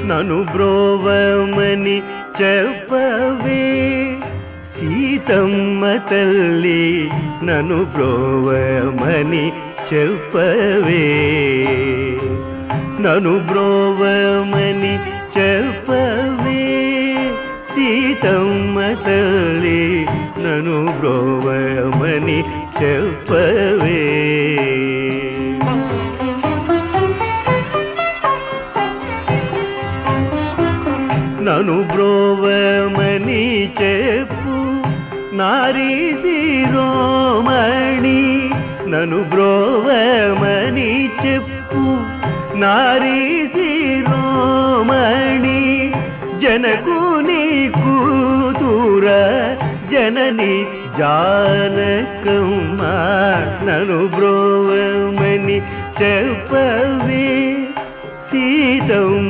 నను బ్రోవమని చెప్పవే సీతమ్మ తల్లి నను బ్రోవమని చెప్పవే నను బ్రోవమని చెప్పవే సీతమ్మ తల్లి నను బ్రోవమని చెప్పవే నను బ్రోవమని చెప్పు నారీ శిరోమణి నను బ్రోవమని చెప్పు నారీ శిరోమణి జనకుని కూతుర జనని జానకమ్మ నను బ్రోవమని చెప్పవే సీతమ్మ